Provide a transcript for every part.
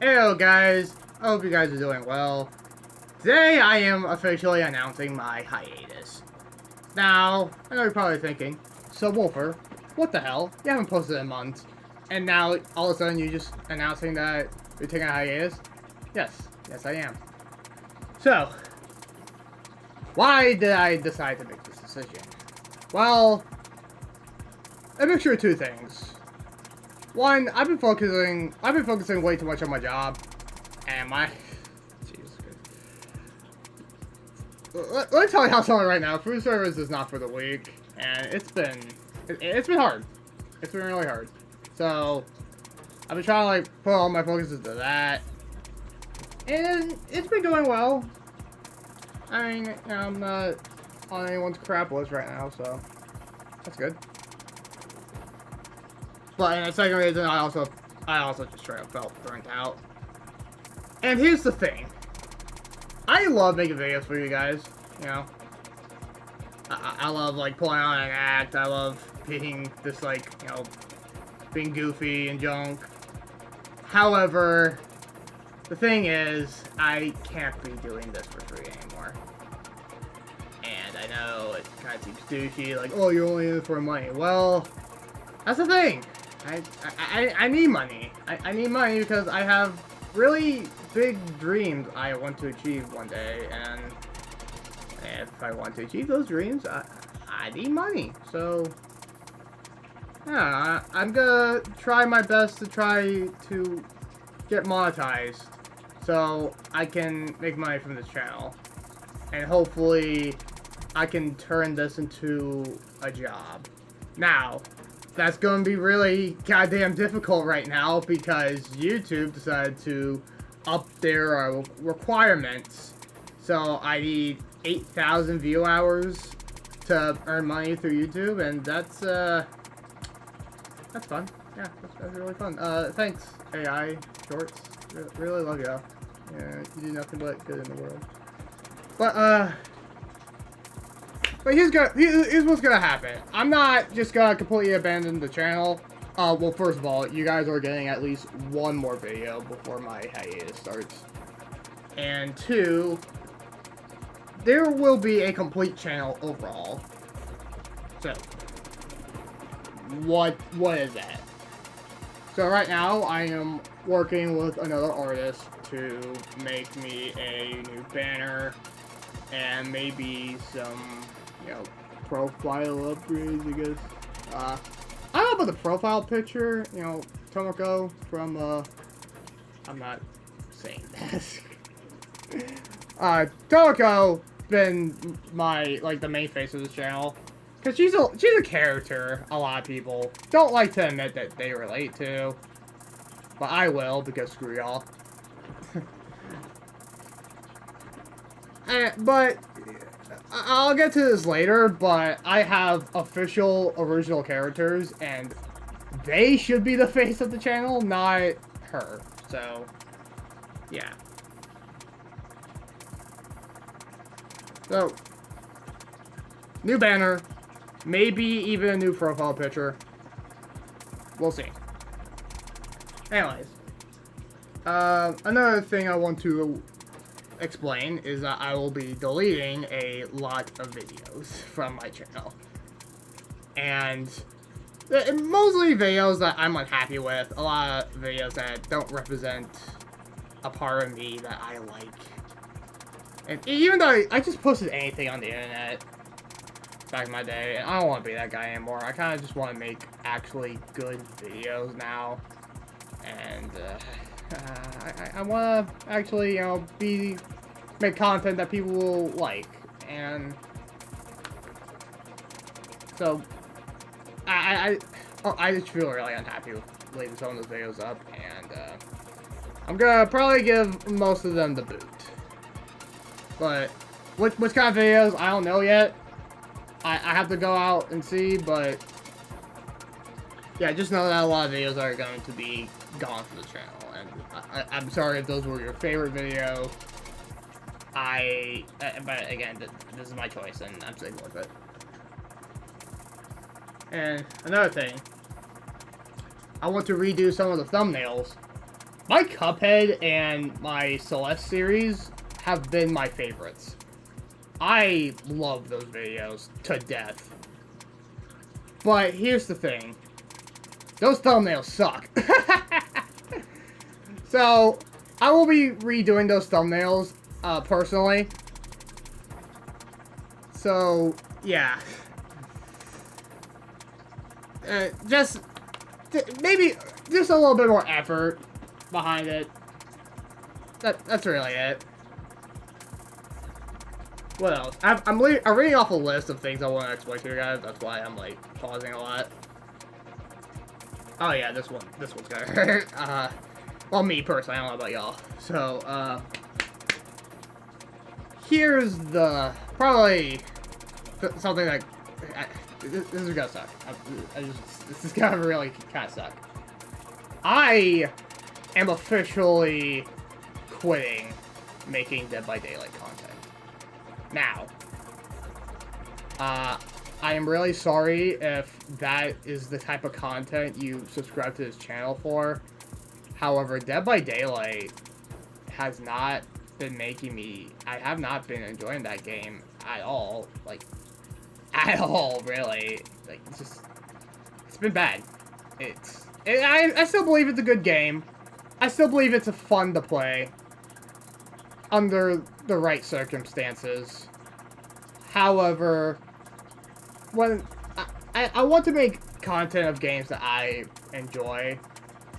Hello guys, I hope you guys are doing well. Today I am officially announcing my hiatus. Now, I know you're probably thinking, so Wolfer, what the hell? You haven't posted in months. And now, all of a sudden, you're just announcing that you're taking a hiatus? Yes, I am. So, why did I decide to make this decision? Well, a mixture of two things. One, I've been focusing way too much on my job, and my, Jesus Christ. Let me tell you how something right now. Food service is not for the weak, and it's been hard. It's been really hard. So, I've been trying to like put all my focus into that, and it's been going well. I mean, I'm not on anyone's crap list right now, so that's good. But in the second reason, I also just straight up felt burnt out. And here's the thing. I love making videos for you guys, you know. I love, like, pulling on an act. I love being this, like, you know, being goofy and junk. However, the thing is, I can't be doing this for free anymore. And I know it kind of seems douchey, like, oh, you're only in it for money. Well, that's the thing. I need money. I need money because I have really big dreams I want to achieve one day, and if I want to achieve those dreams, I need money. So, yeah, I'm gonna try my best to try to get monetized so I can make money from this channel, and hopefully I can turn this into a job. Now, that's going to be really goddamn difficult right now because YouTube decided to up their requirements. So I need 8,000 view hours to earn money through YouTube, and that's fun. Yeah, that's really fun. Thanks, AI Shorts. Really love y'all. Yeah, you do nothing but good in the world. But here's what's gonna happen. I'm not just gonna completely abandon the channel. Well, first of all, you guys are getting at least one more video before my hiatus starts. And two, there will be a complete channel overall. So, what is that? So right now, I am working with another artist to make me a new banner and maybe some, you know, profile upgrades, I guess. I don't know about the profile picture, you know, Tomoko from, I'm not saying that. Tomoko been my, like, the main face of this channel. Because she's a character a lot of people don't like to admit that they relate to. But I will, because screw y'all. But I'll get to this later, but I have official original characters, and they should be the face of the channel, not her. So, yeah. So, new banner, maybe even a new profile picture. We'll see. Anyways, another thing I want to explain is that I will be deleting a lot of videos from my channel, and mostly videos that I'm unhappy with, a lot of videos that don't represent a part of me that I like. And even though I just posted anything on the internet back in my day, and I don't want to be that guy anymore. I kind of just want to make actually good videos now, and I want to actually, you know, make content that people will like, and so I just feel really unhappy with leaving some of those videos up, and I'm gonna probably give most of them the boot. But which kind of videos, I don't know yet. I have to go out and see, but yeah, just know that a lot of videos are going to be gone from the channel, and I'm sorry if those were your favorite video. But again, this is my choice, and I'm sticking with it. And another thing, I want to redo some of the thumbnails, My Cuphead and my Celeste series have been my favorites. I love those videos to death. But here's the thing. Those thumbnails suck. So, I will be redoing those thumbnails, personally. So, yeah. Maybe just a little bit more effort behind it. That's really it. What else? I'm reading off a list of things I want to explain to you guys. That's why I'm like pausing a lot. Oh yeah, this one's gonna hurt. Well, me personally, I don't know about y'all. So here's the probably something that this is gonna suck. This is gonna really kind of suck. I am officially quitting making Dead by Daylight content. Now, I am really sorry if that is the type of content you subscribe to this channel for. However, Dead by Daylight has not been making me... I have not been enjoying that game at all. Like, at all, really. Like, it's just... It's been bad. I still believe it's a good game. I still believe it's fun to play. Under the right circumstances. However, when I want to make content of games that I enjoy,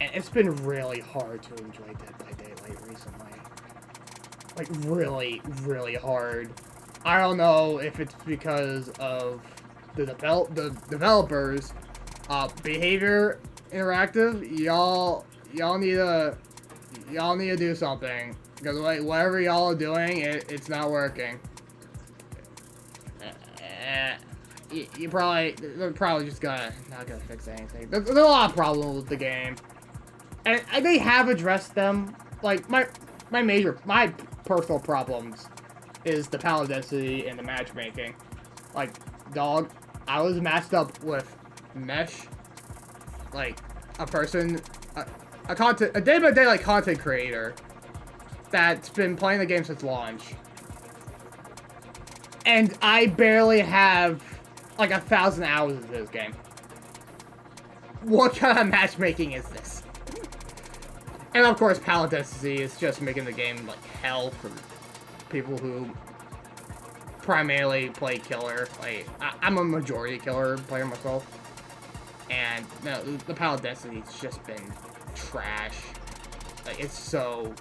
and it's been really hard to enjoy Dead by Daylight recently. Like, really, really hard. I don't know if it's because of the developers, Behavior Interactive. Y'all need to do something. Because, like, whatever y'all are doing, it's not working. They're probably just not gonna fix anything. There's a lot of problems with the game. And they have addressed them. Like, my personal problems is the palette density and the matchmaking. Like, dog, I was matched up with Mesh. Like, a person, a Day by Daylight content creator that's been playing the game since launch. And I barely have, like, 1,000 hours of this game. What kind of matchmaking is this? And of course, palette density is just making the game, like, hell for people who primarily play killer. Like, I'm a majority killer player myself. And, no, the palette density's just been trash. Like, it's so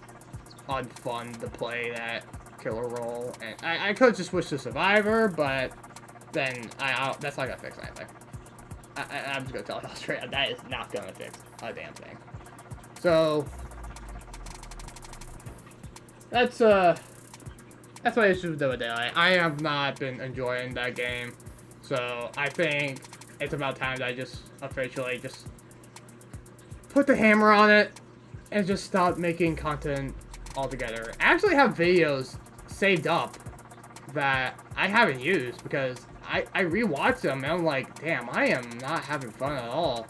unfun to play that killer role. And I could just switch to Survivor, but then that's not gonna fix anything. I'm just gonna tell you straight up, that is not gonna fix a damn thing. So that's my issue with Dead by Daylight. I have not been enjoying that game, so I think it's about time that I just officially just put the hammer on it and just stop making content altogether. I actually have videos saved up that I haven't used because I rewatched them and I'm like, damn, I am not having fun at all.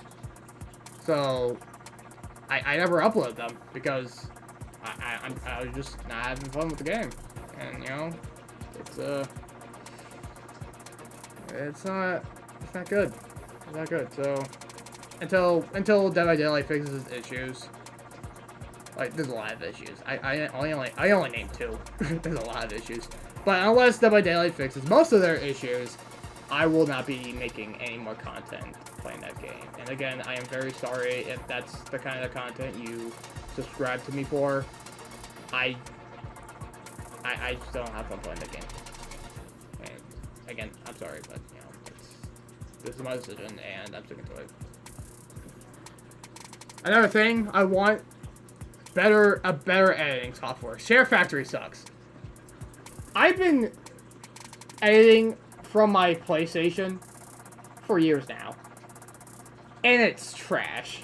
So I never upload them because I was just not having fun with the game. And, you know, it's not good. It's not good. So until Dead by Daylight fixes its issues, like, there's a lot of issues. I only named 2. There's a lot of issues. But unless Dead by Daylight fixes most of their issues, I will not be making any more content playing that game. And again, I am very sorry if that's the kind of content you subscribe to me for. I just don't have fun playing that game. And again, I'm sorry, but, you know, this is my decision, and I'm sticking to it. Another thing I want, a better editing software. Share Factory sucks. I've been editing from my PlayStation for years now, and it's trash.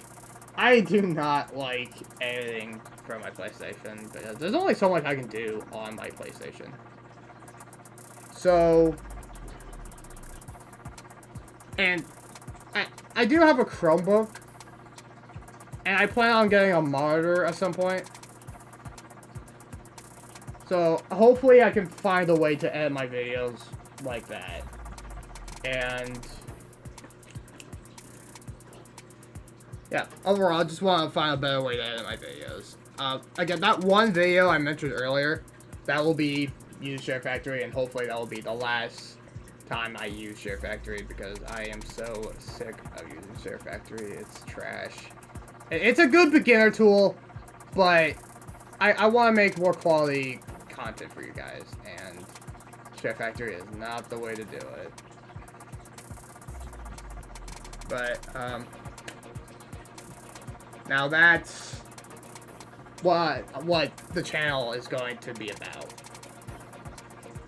I do not like editing from my PlayStation because there's only so much I can do on my PlayStation. So, and I do have a Chromebook, And I plan on getting a monitor at some point. So, hopefully I can find a way to edit my videos like that. And... yeah, overall, I just want to find a better way to edit my videos. Again, that one video I mentioned earlier, that will be use Share Factory, and hopefully that will be the last time I use Share Factory, because I am so sick of using Share Factory. It's trash. It's a good beginner tool, but I want to make more quality content for you guys, and Share Factory is not the way to do it. But, now that's what the channel is going to be about.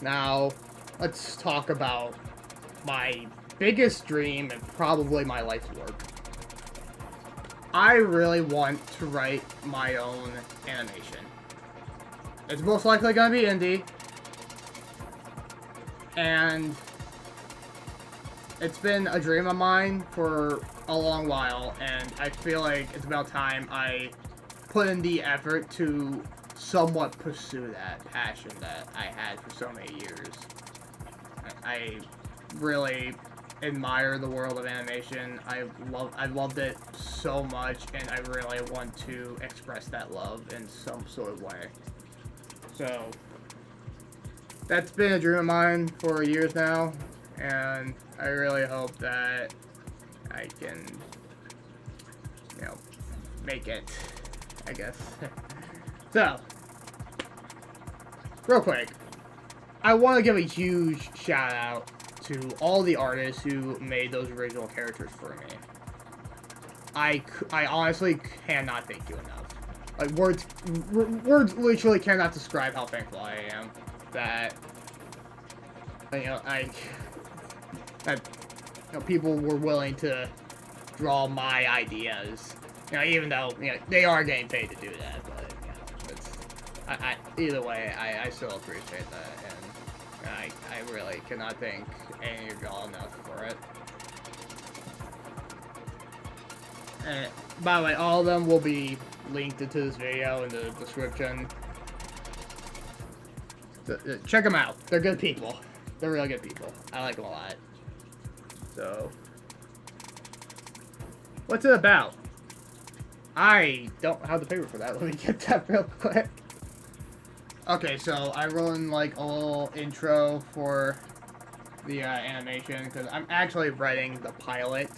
Now, let's talk about my biggest dream and probably my life's work. I really want to write my own animation. It's most likely gonna be indie. And it's been a dream of mine for a long while, and I feel like it's about time I put in the effort to somewhat pursue that passion that I had for so many years. I really admire the world of animation. I loved it so much, and I really want to express that love in some sort of way. So that's been a dream of mine for years now, and I really hope that I can, you know, make it, I guess. So, real quick, I want to give a huge shout out to all the artists who made those original characters for me. I honestly cannot thank you enough. Like, words literally cannot describe how thankful I am that, you know, people were willing to draw my ideas. You know, even though, you know, they are getting paid to do that, but, you know, it's, either way, I still appreciate that, and I really cannot thank any of y'all enough for it. And, by the way, all of them will be linked into this video in the description. So, check them out. They're good people. They're really good people. I like them a lot. So, what's it about? I don't have the paper for that. Let me get that real quick. Okay, so I wrote in, like, a little intro for the animation, because I'm actually writing the pilot.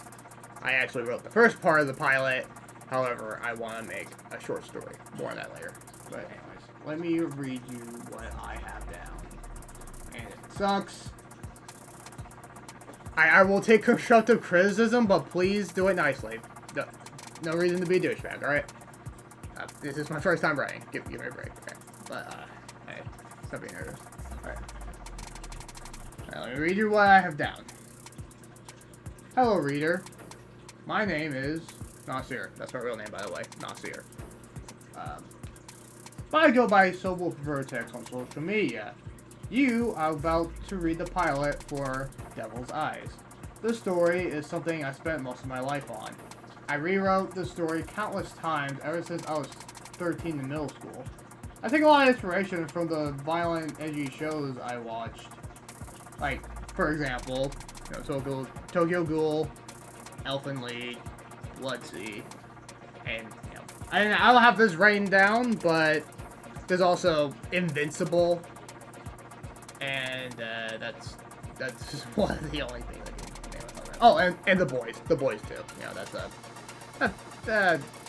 I actually wrote the first part of the pilot. However, I want to make a short story. More on that later. But anyways, let me read you what I have down. And it sucks. I will take constructive criticism, but please do it nicely. No reason to be a douchebag, alright? This is my first time writing. Give me a break, okay? But, hey, stop being nervous. Alright. Let me read you what I have down. Hello, reader. My name is Nasir. That's my real name, by the way. Nasir. But I go by Sobel Vertex on social media. You are about to read the pilot for Devil's Eyes. This story is something I spent most of my life on. I rewrote this story countless times ever since I was 13 in middle school. I take a lot of inspiration from the violent, edgy shows I watched. Like, for example, you know, Tokyo Ghoul, Elfen Lied, Bloodsea, and, you know, I don't have this written down, but there's also Invincible, and that's one of the only things I can name about that. Oh, and the boys too. You know,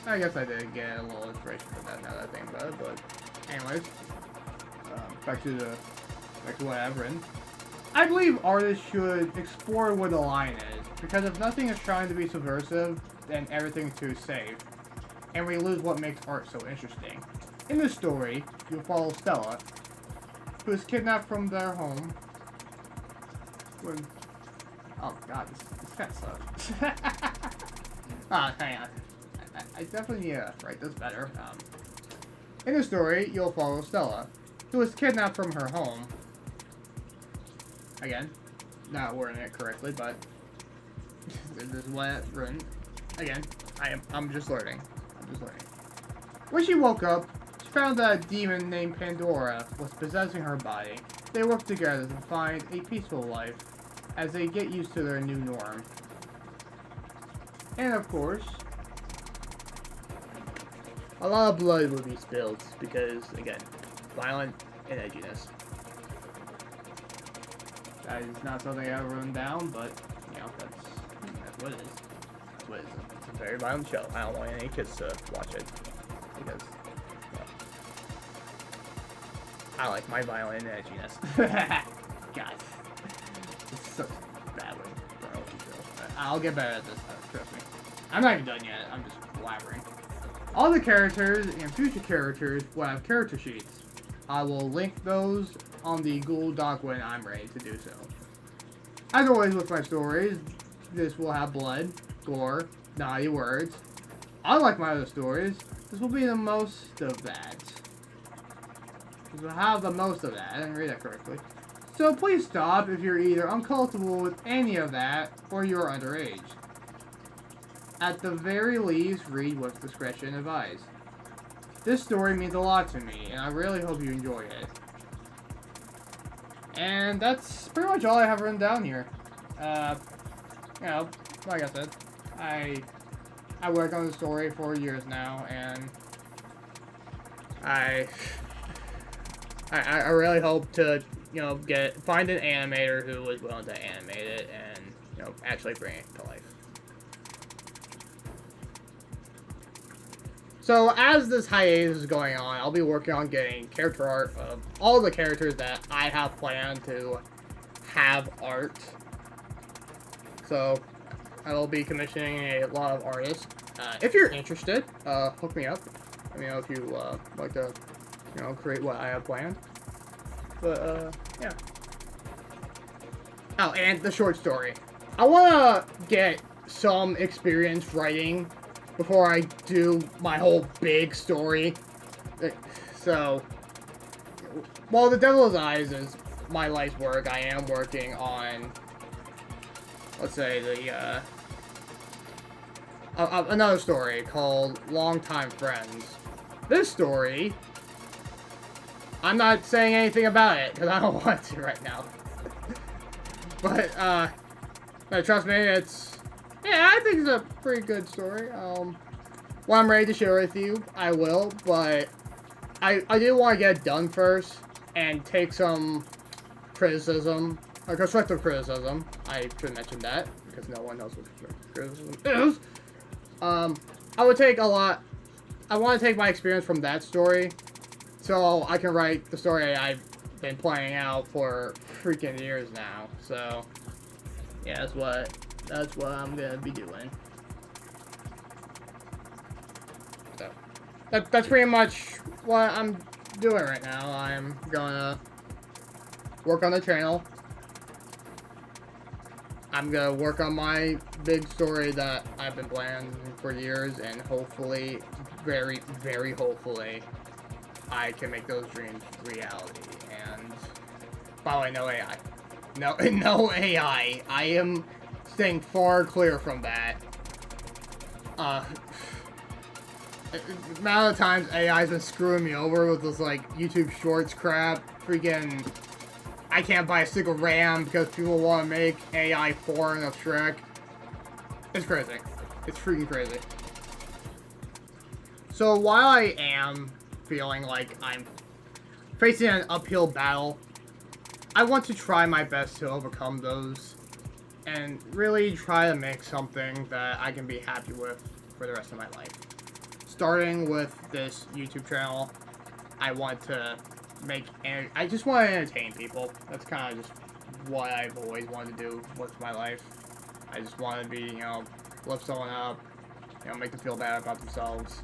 I guess I did get a little inspiration from that now that I think about it. But anyways, back to what I've written. I believe artists should explore where the line is, because if nothing is trying to be subversive, then everything's too safe, and we lose what makes art so interesting. In this story, you'll follow Stella, who is kidnapped from their home when... Oh god, this kind of sucks. Hang on. I definitely need to write this better. In the story, you'll follow Stella, who is kidnapped from her home. Again, not wording it correctly, but this is what I've written. Again, I'm just learning. Just learning. When she woke up, she found that a demon named Pandora was possessing her body. They work together to find a peaceful life as they get used to their new norm. And of course, a lot of blood will be spilled because, again, violent and edginess. That is not something I've written down, but, you know, that's what it is. That's what it is. It's a very violent show. I don't want any kids to watch it because, well, I like my violent and edginess. God. It's so bad when I'll get better at this, trust me. I'm not even done yet. I'm just blabbering. All the characters and future characters will have character sheets. I will link those on the Google Doc when I'm ready to do so. As always with my stories, this will have blood, gore, naughty words. Unlike my other stories, this will be the most of that. This will have the most of that. I didn't read that correctly. So please stop if you're either uncomfortable with any of that or you're underage. At the very least, read with discretion advised. This story means a lot to me, and I really hope you enjoy it. And that's pretty much all I have written down here. You know, like I said, I worked on the story for years now, and I really hope to, you know, find an animator who is willing to animate it and, you know, actually bring it to life. So, as this hiatus is going on, I'll be working on getting character art of all the characters that I have planned to have art. So, I will be commissioning a lot of artists. If you're interested, hook me up. Let me know if you like to, you know, create what I have planned. But, yeah. Oh, and the short story. I want to get some experience writing before I do my whole big story. So, while The Devil's Eyes is my life's work, I am working on, let's say, another story called Longtime Friends. This story, I'm not saying anything about it, because I don't want to right now. But, trust me, yeah, I think it's a pretty good story. When I'm ready to share with you, I will, but I do want to get it done first and take some criticism, or constructive criticism. I should mention that, because no one knows what constructive criticism is. I want to take my experience from that story, so I can write the story I've been planning out for freaking years now. So, yeah, that's what I'm gonna be doing. So, that's pretty much what I'm doing right now. I'm gonna work on the channel. I'm gonna work on my big story that I've been planning for years, and hopefully, very, very hopefully, I can make those dreams reality. And, by the way, no AI. No AI. I am staying far clear from that. The amount of times AI's been screwing me over with this, like, YouTube Shorts crap. Freaking, I can't buy a stick of RAM because people want to make AI porn of Shrek. It's crazy. It's freaking crazy. So while I am feeling like I'm facing an uphill battle, I want to try my best to overcome those and really try to make something that I can be happy with for the rest of my life. Starting with this YouTube channel, I want to I just want to entertain people. That's kind of just what I've always wanted to do with my life. I just want to be, you know, lift someone up, you know, make them feel bad about themselves.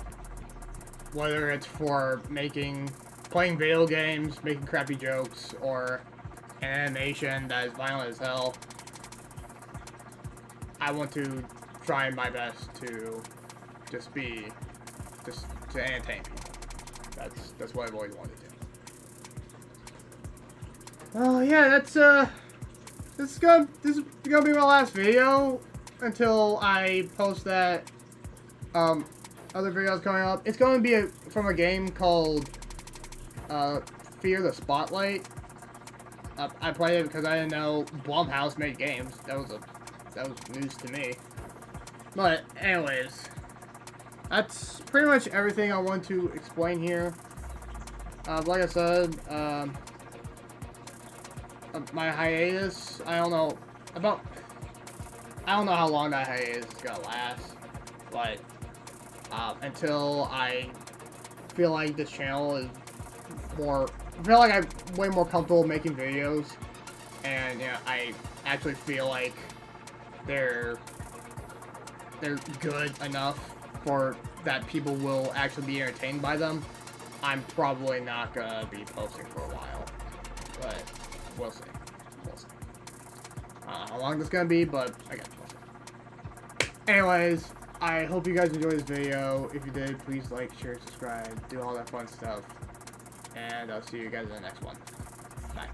Whether it's for playing video games, making crappy jokes, or an animation that is violent as hell. I want to try my best to to entertain people. That's what I've always wanted to do. Oh yeah, this is gonna be my last video until I post that other videos coming up. It's going to be from a game called Fear the Spotlight. I played it because I didn't know Blumhouse made games. That was news to me. But anyways, that's pretty much everything I want to explain here. Like I said, my hiatus, I don't know how long that hiatus is gonna last, but until I feel like this channel is I feel like I'm way more comfortable making videos, and I actually feel like they're good enough for that people will actually be entertained by them. I'm probably not gonna be posting for a while, but we'll see. We'll see. How long this is gonna be, but again, we'll see. Anyways, I hope you guys enjoyed this video. If you did, please like, share, subscribe, do all that fun stuff, and I'll see you guys in the next one. Bye.